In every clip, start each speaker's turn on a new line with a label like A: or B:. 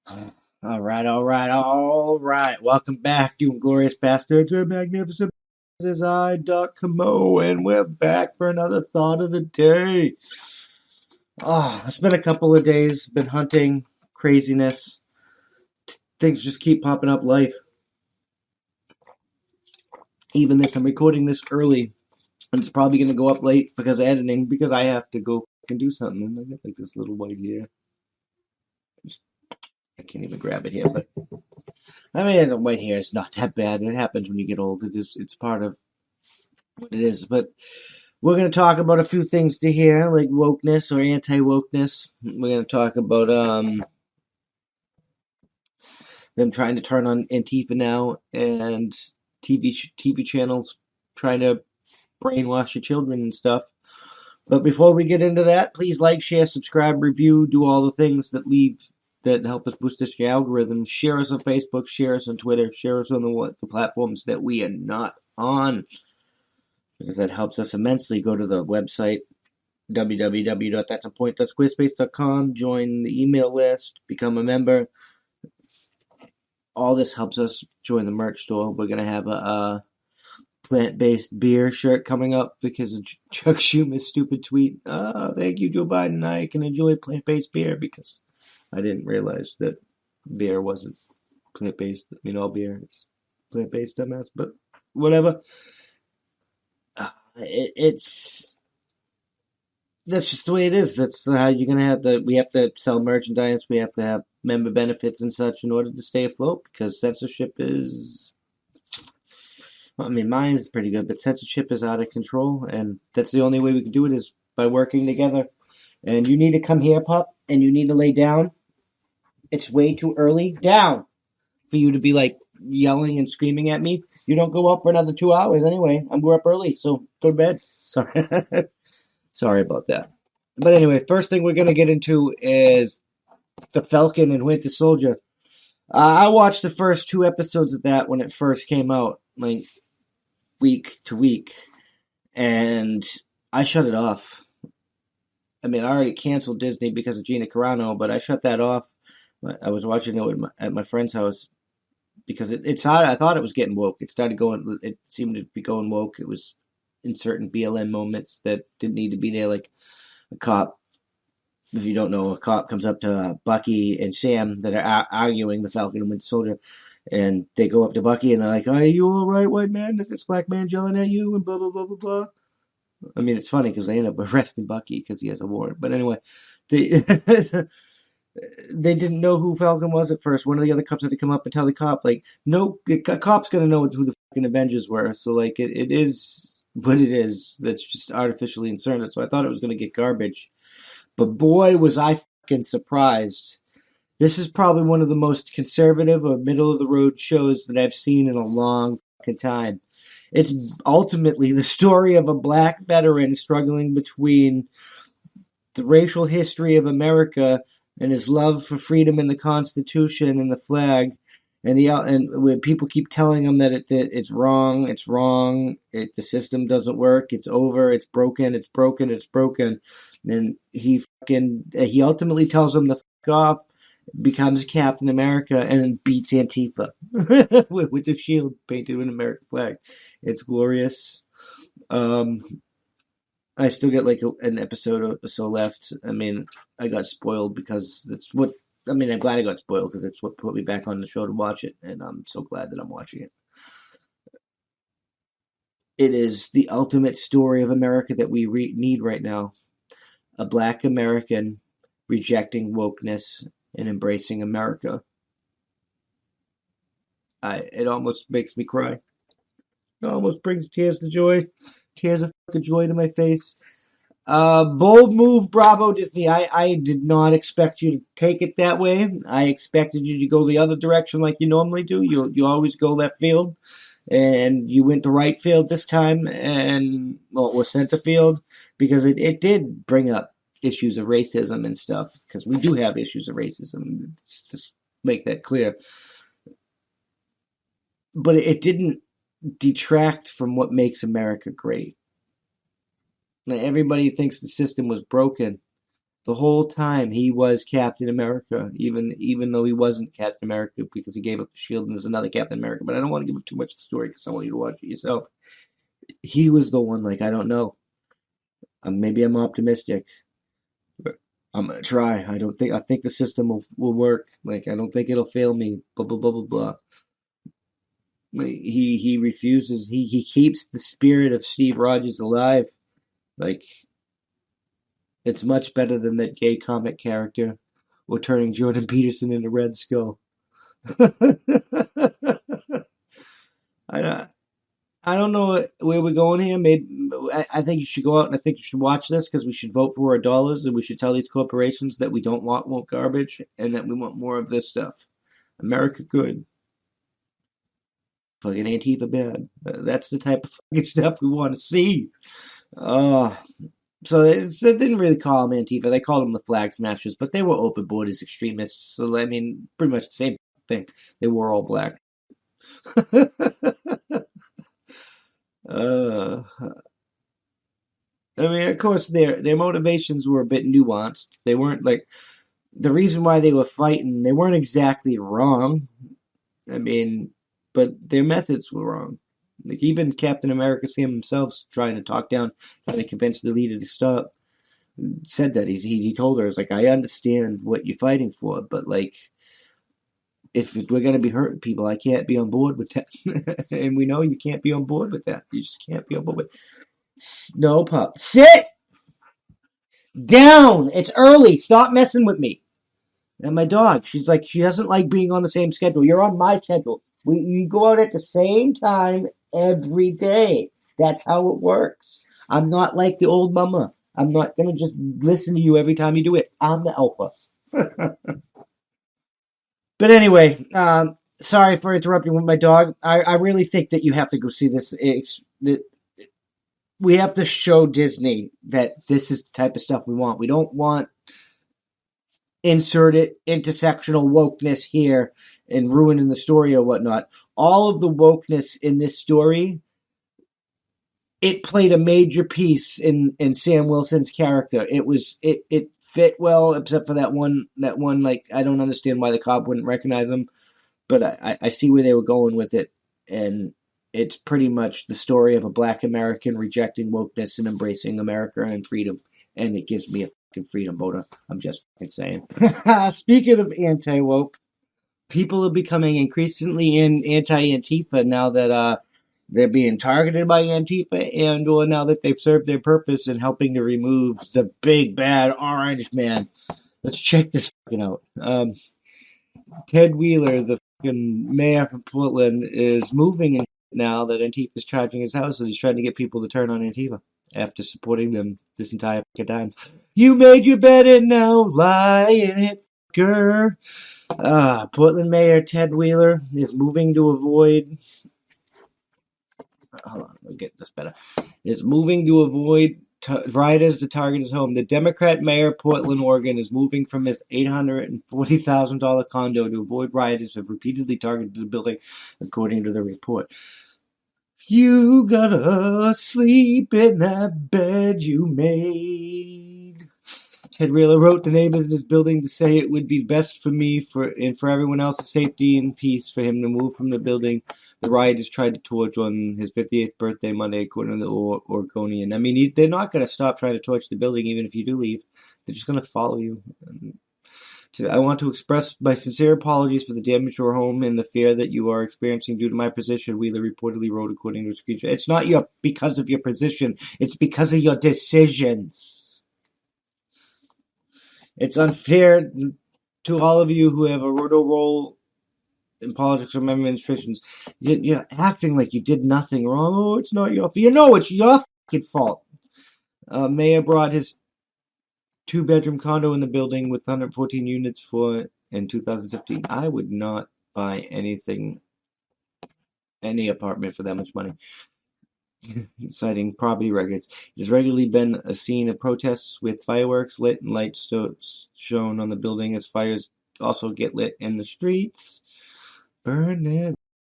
A: All right. Welcome back, you Inglorious Bastards. The magnificent is I, Doc Camo, and we're back for another thought of the day. It's been a couple of days, been hunting, craziness. Things just keep popping up life. Even this, I'm recording this early, and it's probably going to go up late because of editing, because I have to go and do something. And I got like this little white hair. I can't even grab it here, but I mean, the white hair is not that bad. It happens when you get old. It's part of what it is. But we're going to talk about a few things to hear, like wokeness or anti-wokeness. We're going to talk about them trying to turn on Antifa now, and TV channels trying to brainwash your children and stuff. But before we get into that, please like, share, subscribe, review, do all the things that help us boost this algorithm. Share us on Facebook, share us on Twitter, share us on the platforms that we are not on, because that helps us immensely. Go to the website www.that'sapoint.squarespace.com, join the email list, become a member. All this helps us join the merch store. We're going to have a plant-based beer shirt coming up because of Chuck Schumer's stupid tweet. Thank you, Joe Biden. I can enjoy plant-based beer, because I didn't realize that beer wasn't plant-based. I mean, all beer is plant-based, dumbass, but whatever. That's just the way it is. That's how you're gonna we have to sell merchandise. We have to have member benefits and such in order to stay afloat, because censorship is, well, I mean, mine is pretty good, but censorship is out of control, and that's the only way we can do it, is by working together. And you need to come here, pup, and you need to lay down. It's way too early down for you to be like yelling and screaming at me. You don't go up for another 2 hours anyway. We're up early, so go to bed. Sorry. Sorry about that. But anyway, first thing we're going to get into is the Falcon and Winter Soldier. I watched the first 2 episodes of that when it first came out, like week to week, and I shut it off. I mean, I already canceled Disney because of Gina Carano, but I shut that off. I was watching it at my friend's house because I thought it was getting woke. It seemed to be going woke. It was in certain BLM moments that didn't need to be there, like a cop. If you don't know, a cop comes up to Bucky and Sam that are arguing, the Falcon and Winter Soldier, and they go up to Bucky and they're like, "Are you all right, white man? This black man yelling at you," and blah blah blah blah blah. I mean, it's funny because they end up arresting Bucky because he has a warrant. But anyway, they they didn't know who Falcon was at first. One of the other cops had to come up and tell the cop, like, no, the cop's gonna know who the fucking Avengers were. So like, it is what it is. That's just artificially inserted. So I thought it was gonna get garbage, but boy, was I fucking surprised. This is probably one of the most conservative or middle of the road shows that I've seen in a long fucking time. It's ultimately the story of a black veteran struggling between the racial history of America and his love for freedom and the Constitution and the flag. And when people keep telling him that it's wrong, the system doesn't work, it's over, it's broken, and he ultimately tells him to fuck off, becomes Captain America, and beats Antifa with the shield painted with an American flag. It's glorious. I still get like an episode or so left. I mean, I got spoiled because I'm glad I got spoiled because it's what put me back on the show to watch it, and I'm so glad that I'm watching it. It is the ultimate story of America that we need right now. A black American rejecting wokeness and embracing America. It almost makes me cry. It almost brings tears of fucking joy to my face. Bold move, bravo Disney. I did not expect you to take it that way. I expected you to go the other direction like you normally do. You always go left field, and you went to right field this time, or center field, because it did bring up issues of racism and stuff, because we do have issues of racism. Just make that clear. But it didn't detract from what makes America great. Everybody thinks the system was broken. The whole time he was Captain America, even though he wasn't Captain America because he gave up the shield and there's another Captain America. But I don't want to give up too much of the story because I want you to watch it yourself. He was the one. Like I don't know. Maybe I'm optimistic. But I'm gonna try. I don't think. I think the system will work. Like I don't think it'll fail me. Blah blah blah blah blah. He refuses. He keeps the spirit of Steve Rogers alive. Like it's much better than that gay comic character or turning Jordan Peterson into Red Skull. I I don't know where we're going here. Maybe I think you should go out and I think you should watch this because we should vote for our dollars and we should tell these corporations that we don't want woke garbage and that we want more of this stuff. America good, fucking Antifa bad. That's the type of fucking stuff we want to see. Uh, so they didn't really call them Antifa. They called them the Flag Smashers, but they were open borders extremists. So I mean, pretty much the same thing. They were all black. uh, I mean, of course, their motivations were a bit nuanced. They weren't like the reason why they were fighting. They weren't exactly wrong. I mean, but their methods were wrong. Like even Captain America Sam himself, trying to talk down, trying to convince the leader to stop, said that he told her, "It's like I understand what you're fighting for, but like if we're gonna be hurting people, I can't be on board with that." And we know you can't be on board with that. You just can't be on board with. No, pup, sit down. It's early. Stop messing with me. And my dog, she's like, she doesn't like being on the same schedule. You're on my schedule. You go out at the same time every day. That's how it works. I'm not like the old mama. I'm not going to just listen to you every time you do it. I'm the alpha. But anyway, sorry for interrupting with my dog. I really think that you have to go see this. We have to show Disney that this is the type of stuff we want. We don't want inserted intersectional wokeness here and ruining the story or whatnot. All of the wokeness in this story, it played a major piece in Sam Wilson's character. It fit well, except for that one like I don't understand why the cop wouldn't recognize him, but I see where they were going with it, and it's pretty much the story of a black American rejecting wokeness and embracing America and freedom, and it gives me a fucking freedom voter. I'm just fucking saying. Speaking of anti-woke, people are becoming increasingly anti-Antifa now that they're being targeted by Antifa and or now that they've served their purpose in helping to remove the big bad orange man. Let's check this fucking out. Ted Wheeler, the fucking mayor from Portland, is moving in now that Antifa is charging his house, and he's trying to get people to turn on Antifa after supporting them this entire fucking time. You made your bed and now lie in it, fucker. Portland Mayor Ted Wheeler is moving to avoid. Hold on, we'll get this better. Is moving to avoid rioters to target his home. The Democrat mayor of Portland, Oregon, is moving from his $840,000 condo to avoid rioters who have repeatedly targeted the building, according to the report. You gotta sleep in that bed you made. Ted Wheeler wrote the neighbors in his building to say it would be best for me and for everyone else's safety and peace for him to move from the building the rioters tried to torch on his 58th birthday Monday, according to the Oregonian. I mean, they're not going to stop trying to torch the building even if you do leave. They're just going to follow you. I want to express my sincere apologies for the damage to our home and the fear that you are experiencing due to my position, Wheeler reportedly wrote, according to a screenshot. It's not because of your position. It's because of your decisions. It's unfair to all of you who have a role in politics or administrations. You're acting like you did nothing wrong. Oh, it's not your fault. You know it's your fucking fault. Mayor brought his two-bedroom condo in the building with 114 units in 2015. I would not buy any apartment for that much money. Citing property records. It has regularly been a scene of protests with fireworks lit and lights shown on the building as fires also get lit in the streets. Burn that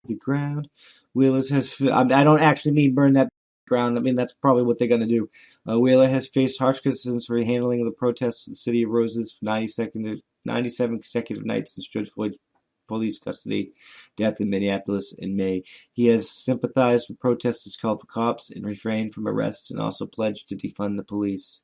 A: the ground. Wheelers has. I don't actually mean burn that ground. I mean, that's probably what they're going to do. Wheeler has faced harsh criticisms for handling of the protests in the city of Roses for 97 consecutive nights since George Floyd's police custody death in Minneapolis in May. He has sympathized with protesters, called for cops, and refrained from arrests, and also pledged to defund the police.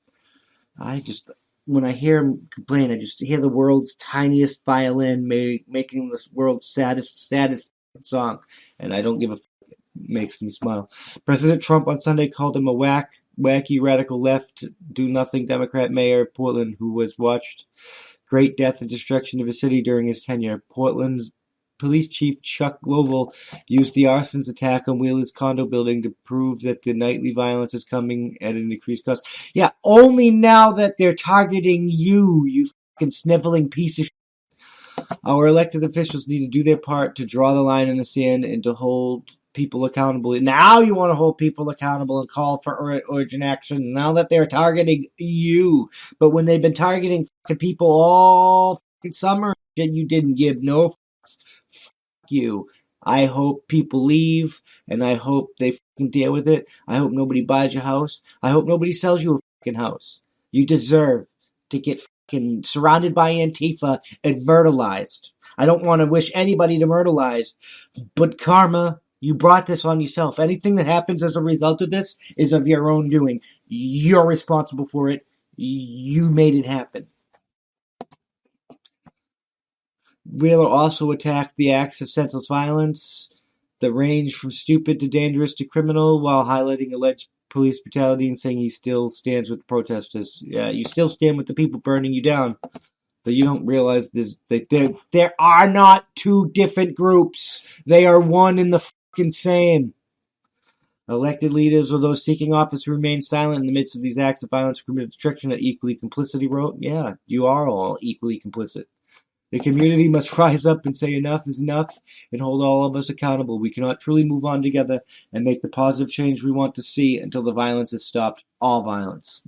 A: When I hear him complain, I just hear the world's tiniest violin making this world's saddest song, and I don't give a makes me smile. President Trump on Sunday called him a wacky radical left, do-nothing Democrat mayor of Portland who was watched great death and destruction of his city during his tenure. Portland's police chief Chuck Lovell used the arson's attack on Wheeler's condo building to prove that the nightly violence is coming at an increased cost. Yeah, only now that they're targeting you fucking sniveling piece of shit. Our elected officials need to do their part to draw the line in the sand and to hold people accountable. Now you want to hold people accountable and call for urgent action now that they're targeting you. But when they've been targeting fucking people all fucking summer, you didn't give no fucks. Fuck you. I hope people leave, and I hope they fucking deal with it. I hope nobody buys your house. I hope nobody sells you a fucking house. You deserve to get fucking surrounded by Antifa and murderized. I don't want to wish anybody to murderized, but karma, you brought this on yourself. Anything that happens as a result of this is of your own doing. You're responsible for it. You made it happen. Wheeler also attacked the acts of senseless violence that range from stupid to dangerous to criminal, while highlighting alleged police brutality and saying he still stands with the protesters. Yeah, you still stand with the people burning you down, but you don't realize that there are not two different groups. They are one and the fucking same. Elected leaders or those seeking office remain silent in the midst of these acts of violence or criminal destruction are equally complicit, he wrote. Yeah, you are all equally complicit. The community must rise up and say enough is enough and hold all of us accountable. We cannot truly move on together and make the positive change we want to see until the violence is stopped. All violence.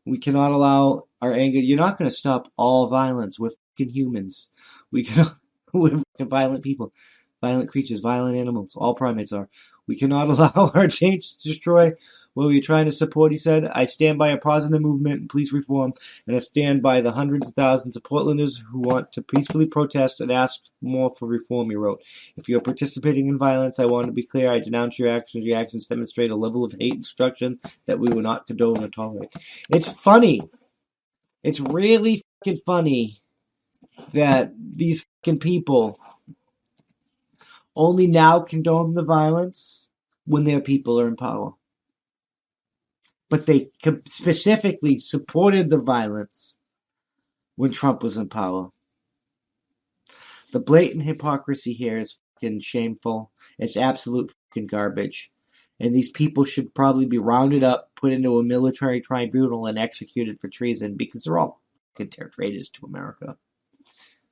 A: We cannot allow our anger. You're not going to stop all violence. We're fucking humans. We're fucking violent people. Violent creatures, violent animals. All primates are. We cannot allow our change to destroy what we're trying to support, he said. I stand by a positive movement and police reform, and I stand by the hundreds of thousands of Portlanders who want to peacefully protest and ask more for reform, he wrote. If you are participating in violence, I want to be clear. I denounce your actions. Your actions demonstrate a level of hate and destruction that we will not condone or tolerate. It's funny. It's really fucking funny that these fucking people only now condone the violence when their people are in power. But they specifically supported the violence when Trump was in power. The blatant hypocrisy here is fucking shameful. It's absolute fucking garbage. And these people should probably be rounded up, put into a military tribunal, and executed for treason because they're all fucking traitors to America.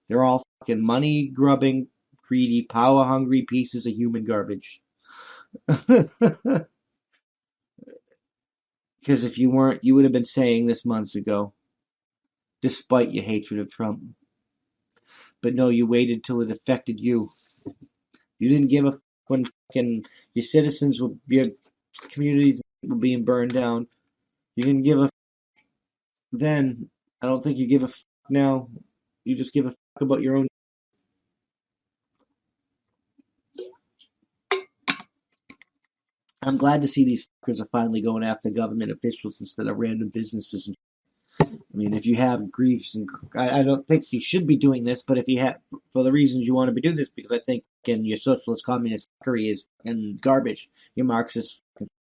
A: They're all fucking money-grubbing, greedy, power-hungry pieces of human garbage. Because if you weren't, you would have been saying this months ago, despite your hatred of Trump. But no, you waited till it affected you. You didn't give a fuck when fucking your citizens, your communities were being burned down. You didn't give a fuck then. I don't think you give a fuck now. You just give a fuck about your own. I'm glad to see these fuckers are finally going after government officials instead of random businesses. I mean, if you have griefs, and I don't think you should be doing this, but if you have, for the reasons you want to be doing this, because I think your socialist communist fuckery is fucking garbage. Your Marxist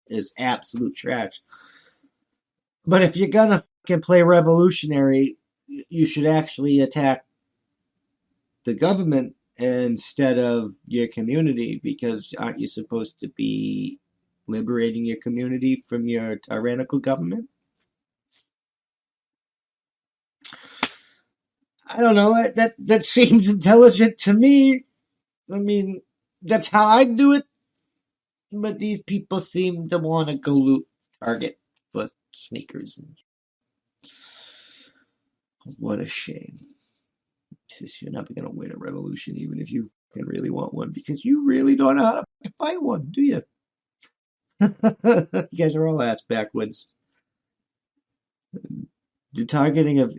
A: is absolute trash. But if you're gonna fucking play revolutionary, you should actually attack the government instead of your community, because aren't you supposed to be liberating your community from your tyrannical government? I don't know. That seems intelligent to me. I mean, that's how I'd do it. But these people seem to want to go loot Target for sneakers. What a shame. You're never going to win a revolution, even if you really want one, because you really don't know how to fight one, do you? You guys are all ass backwards. The targeting of